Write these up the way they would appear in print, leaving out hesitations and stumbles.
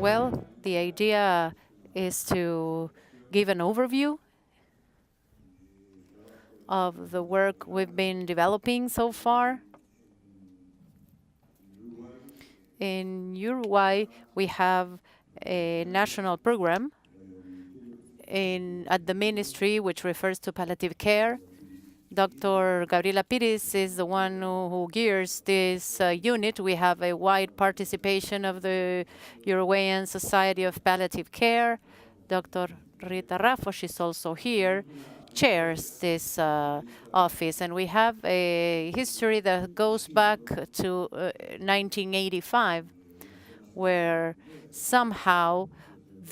Well, the idea is to give an overview of the work we've been developing so far. In Uruguay, we have a national program at the ministry, which refers to palliative care. Dr. Gabriela Pires is the one who gears this unit. We have a wide participation of the Uruguayan Society of Palliative Care. Dr. Rita Rafos is also here, chairs this office. And we have a history that goes back to 1985, where somehow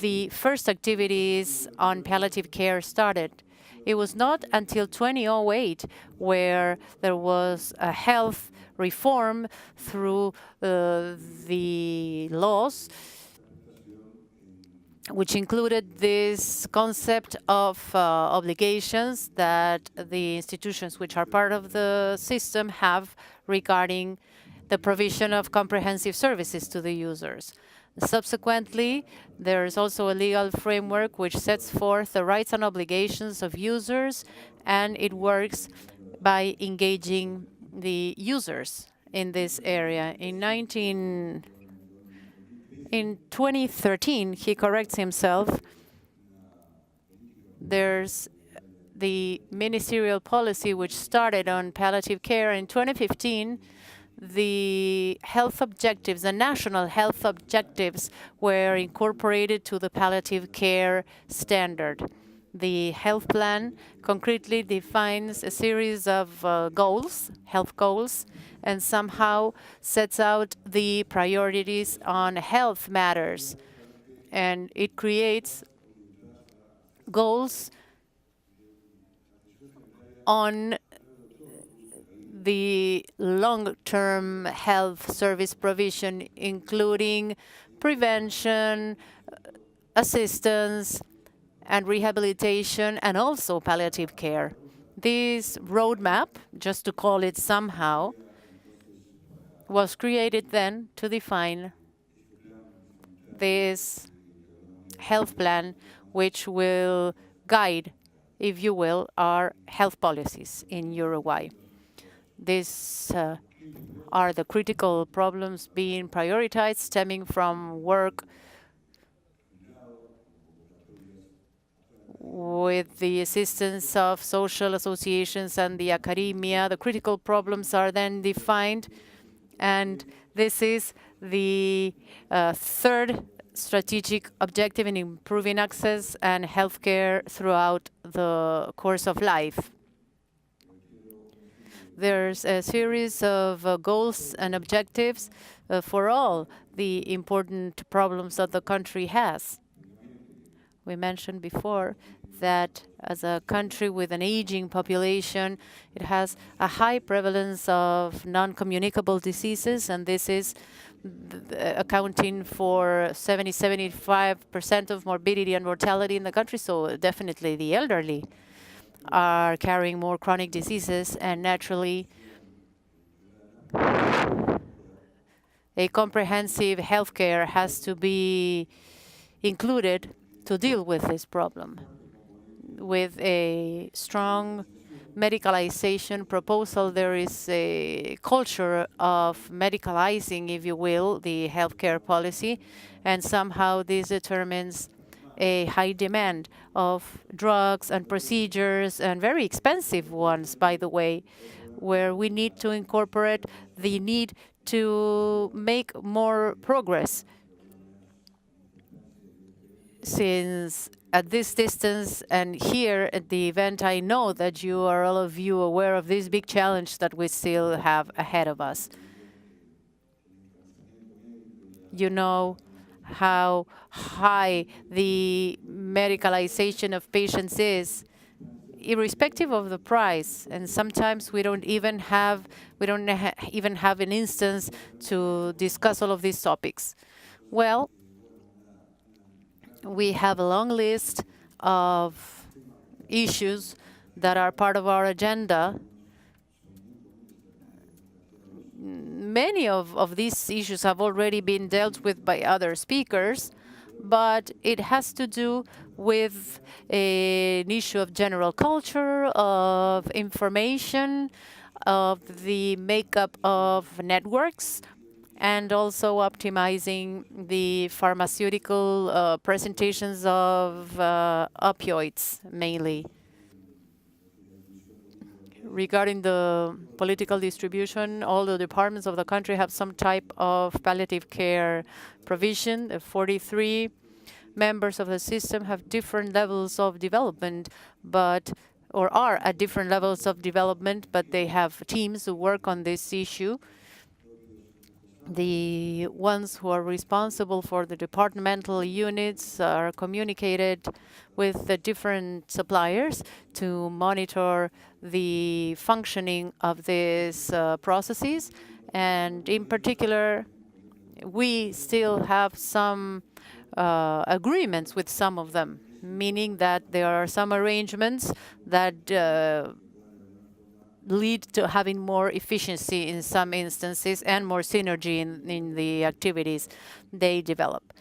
the first activities on palliative care started. It was not until 2008 where there was a health reform through the laws, which included this concept of obligations that the institutions which are part of the system have regarding the provision of comprehensive services to the users. Subsequently, there is also a legal framework which sets forth the rights and obligations of users, and it works by engaging the users in this area. In 2013, he corrects himself, there's the ministerial policy which started on palliative care. In 2015, the health objectives, the national health objectives, were incorporated to the palliative care standard. The health plan concretely defines a series of goals, health goals, and somehow sets out the priorities on health matters. And it creates goals on the long-term health service provision, including prevention, assistance, and rehabilitation, and also palliative care. This roadmap, just to call it somehow, was created then to define this health plan, which will guide, if you will, our health policies in Uruguay. These are the critical problems being prioritized, stemming from work with the assistance of social associations and the academia. The critical problems are then defined, and this is the third strategic objective in improving access and healthcare throughout the course of life. There's a series of goals and objectives for all the important problems that the country has. We mentioned before that as a country with an aging population, it has a high prevalence of non-communicable diseases, and this is accounting for 75% of morbidity and mortality in the country, so definitely the elderly are carrying more chronic diseases, and naturally a comprehensive healthcare has to be included to deal with this problem. With a strong medicalization proposal, there is a culture of medicalizing, if you will, the healthcare policy, and somehow this determines a high demand of drugs and procedures, and very expensive ones, by the way, where we need to incorporate the need to make more progress. Since at this distance and here at the event, I know that you are all of you aware of this big challenge that we still have ahead of us. You know how high the medicalization of patients is, irrespective of the price, and sometimes we don't even have an instance to discuss all of these topics. Well, we have a long list of issues that are part of our agenda. Many of these issues have already been dealt with by other speakers, but it has to do with an issue of general culture, of information, of the makeup of networks, and also optimizing the pharmaceutical presentations of opioids, mainly. Regarding the political distribution, all the departments of the country have some type of palliative care provision. The 43 members of the system have different levels of development, or are at different levels of development, but they have teams who work on this issue. The ones who are responsible for the departmental units are communicated with the different suppliers to monitor the functioning of these processes. And in particular, we still have some agreements with some of them, meaning that there are some arrangements that lead to having more efficiency in some instances and more synergy in the activities they develop,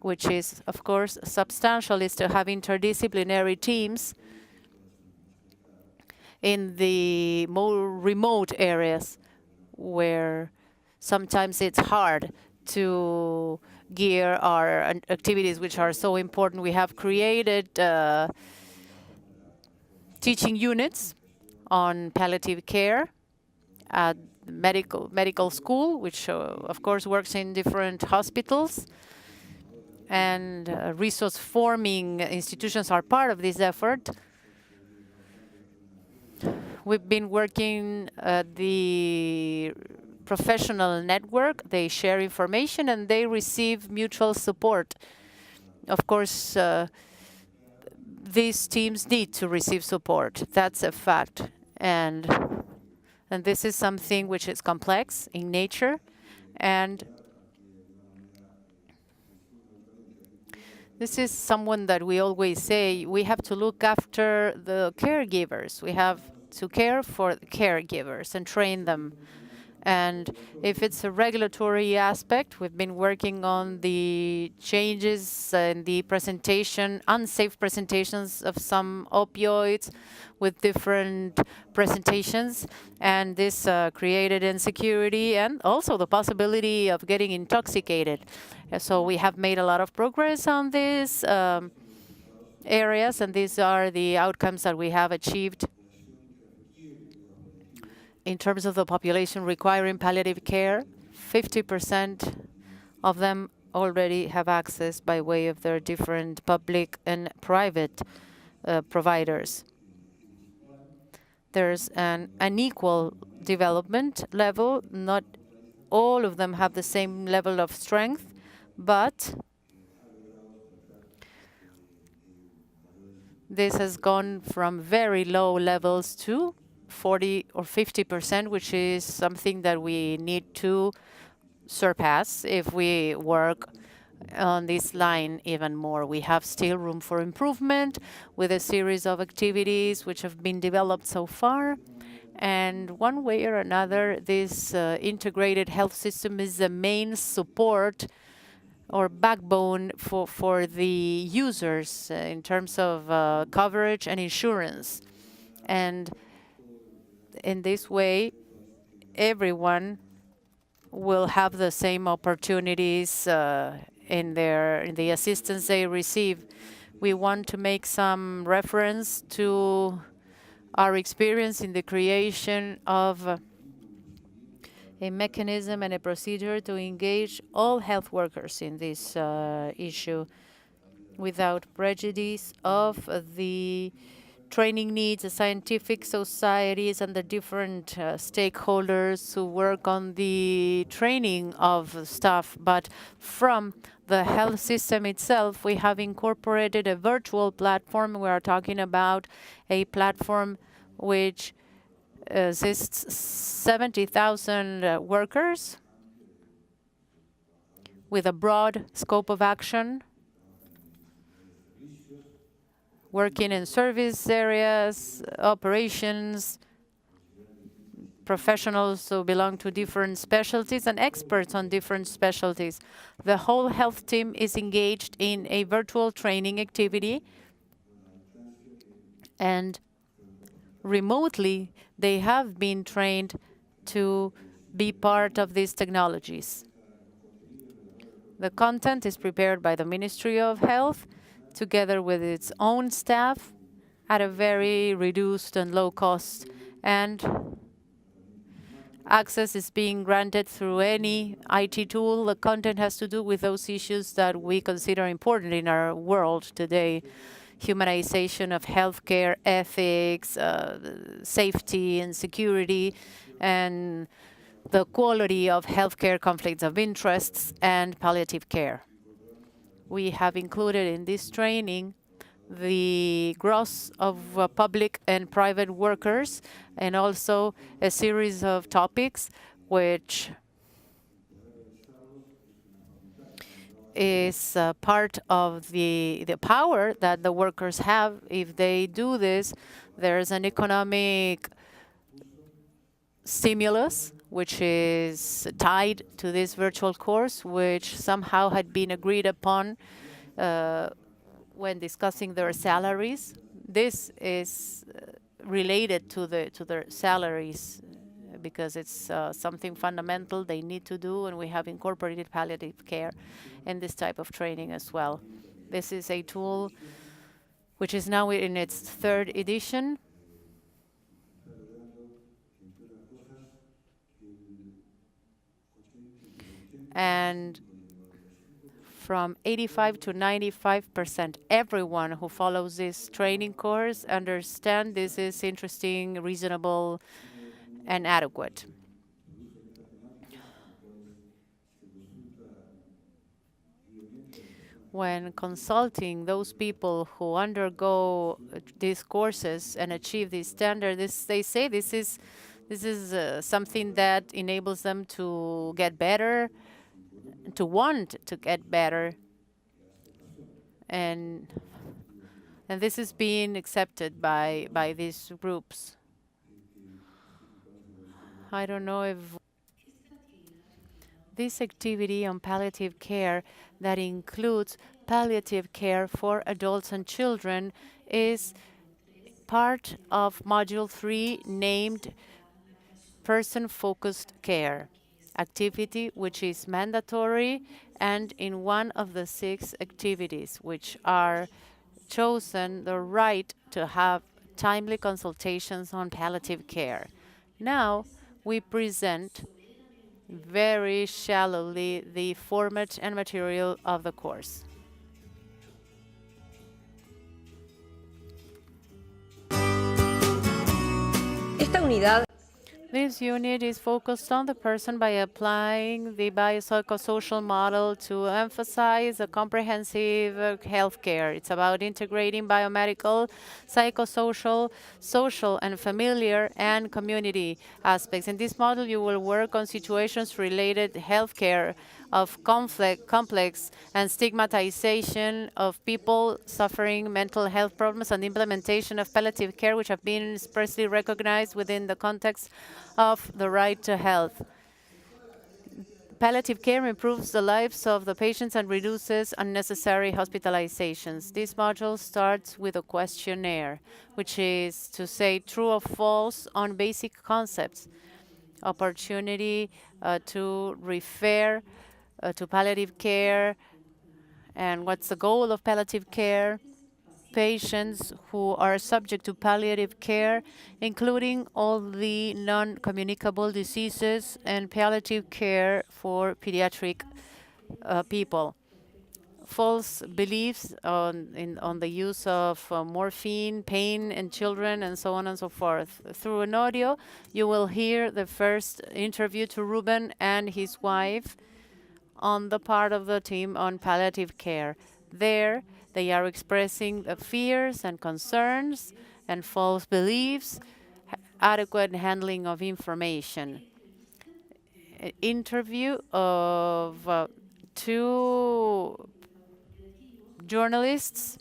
which is, of course, substantial, is to have interdisciplinary teams in the more remote areas where sometimes it's hard to gear our activities, which are so important. We have created teaching units on palliative care at medical school, which of course works in different hospitals. And resource forming institutions are part of this effort. We've been working at the professional network. They share information and they receive mutual support. Of course, these teams need to receive support. That's a fact. And this is something which is complex in nature. And this is someone that we always say, we have to look after the caregivers. We have to care for the caregivers and train them. And if it's a regulatory aspect, we've been working on the changes in the presentation, unsafe presentations of some opioids with different presentations. And this created insecurity and also the possibility of getting intoxicated. So we have made a lot of progress on these areas, and these are the outcomes that we have achieved. In terms of the population requiring palliative care, 50% of them already have access by way of their different public and private providers. There's an unequal development level. Not all of them have the same level of strength, but this has gone from very low levels to 40 or 50%, which is something that we need to surpass if we work on this line even more. We have still room for improvement with a series of activities which have been developed so far. And one way or another, this integrated health system is the main support or backbone for the users in terms of coverage and insurance. And in this way, everyone will have the same opportunities in the assistance they receive. We want to make some reference to our experience in the creation of a mechanism and a procedure to engage all health workers in this issue without prejudice of the training needs, the scientific societies, and the different stakeholders who work on the training of staff. But from the health system itself, we have incorporated a virtual platform. We are talking about a platform which assists 70,000 workers with a broad scope of action, working in service areas, operations, professionals who belong to different specialties and experts on different specialties. The whole health team is engaged in a virtual training activity, and remotely they have been trained to be part of these technologies. The content is prepared by the Ministry of Health together with its own staff at a very reduced and low cost, and access is being granted through any IT tool. The content has to do with those issues that we consider important in our world today: humanization of healthcare, ethics, safety and security, and the quality of healthcare, conflicts of interests, and palliative care. We have included in this training the gross of public and private workers, and also a series of topics which is part of the power that the workers have. If they do this, there's an economic stimulus which is tied to this virtual course, which somehow had been agreed upon when discussing their salaries. This is related to their salaries because it's something fundamental they need to do, and we have incorporated palliative care in this type of training as well. This is a tool which is now in its third edition. And from 85 to 95%, everyone who follows this training course understand this is interesting, reasonable, and adequate. When consulting those people who undergo these courses and achieve this standard, they say this is something that enables them to get better, to want to get better, and this is being accepted by these groups. I don't know if this activity on palliative care that includes palliative care for adults and children is part of Module 3 named Person-Focused Care activity, which is mandatory, and in one of the 6 activities which are chosen, the right to have timely consultations on palliative care. Now we present very shallowly the format and material of the course. Esta unidad This unit is focused on the person by applying the biopsychosocial model to emphasize a comprehensive healthcare. It's about integrating biomedical, psychosocial, social, and familiar and community aspects. In this model, you will work on situations related healthcare of complex and stigmatization of people suffering mental health problems, and the implementation of palliative care, which have been expressly recognized within the context of the right to health. Palliative care improves the lives of the patients and reduces unnecessary hospitalizations. This module starts with a questionnaire, which is to say true or false on basic concepts. Opportunity to refer to palliative care, and what's the goal of palliative care. Patients who are subject to palliative care, including all the non-communicable diseases, and palliative care for pediatric people. False beliefs on the use of morphine, pain in children, and so on and so forth. Through an audio, you will hear the first interview to Ruben and his wife on the part of the team on palliative care. There, they are expressing the fears and concerns and false beliefs, adequate handling of information. An interview of 2 journalists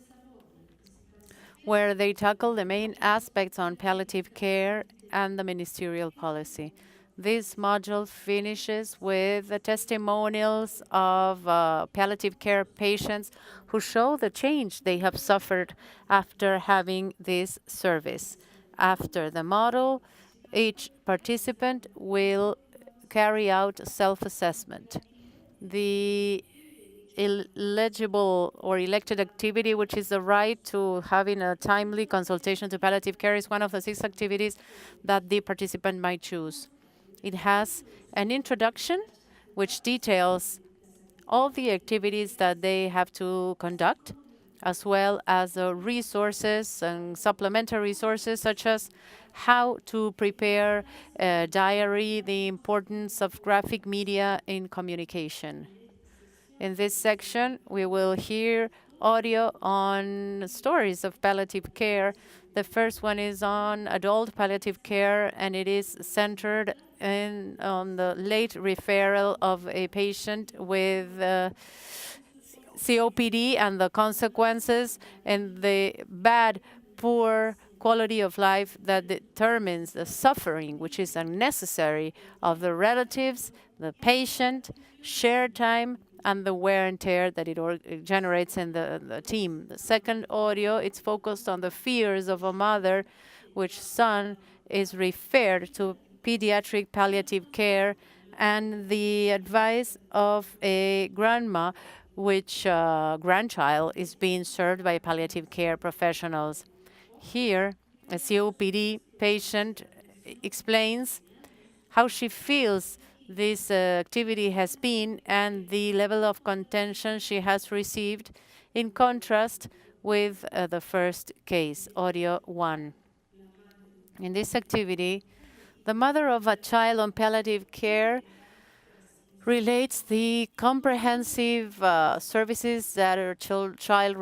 where they tackle the main aspects on palliative care and the ministerial policy. This module finishes with the testimonials of palliative care patients who show the change they have suffered after having this service. After the model, each participant will carry out self-assessment. The eligible or elected activity, which is the right to having a timely consultation to palliative care, is one of the 6 activities that the participant might choose. It has an introduction, which details all the activities that they have to conduct, as well as resources and supplementary resources, such as how to prepare a diary, the importance of graphic media in communication. In this section, we will hear audio on stories of palliative care. The first one is on adult palliative care, and it is centered on the late referral of a patient with COPD and the consequences and the bad, poor quality of life that determines the suffering, which is unnecessary, of the relatives, the patient, shared time, and the wear and tear that it generates in the team. The second audio, it's focused on the fears of a mother, which son is referred to pediatric palliative care, and the advice of a grandma, which grandchild is being served by palliative care professionals. Here, a COPD patient explains how she feels this activity has been and the level of contention she has received, in contrast with the first case, audio 1. In this activity, the mother of a child on palliative care relates the comprehensive services that her child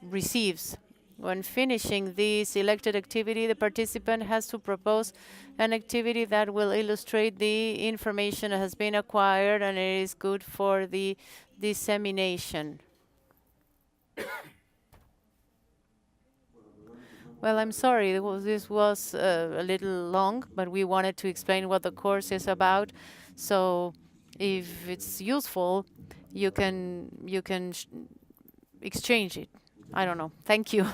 receives. When finishing this elected activity, the participant has to propose an activity that will illustrate the information that has been acquired and it is good for the dissemination. Well, I'm sorry, this was a little long, but we wanted to explain what the course is about. So if it's useful, you can exchange it. I don't know. Thank you.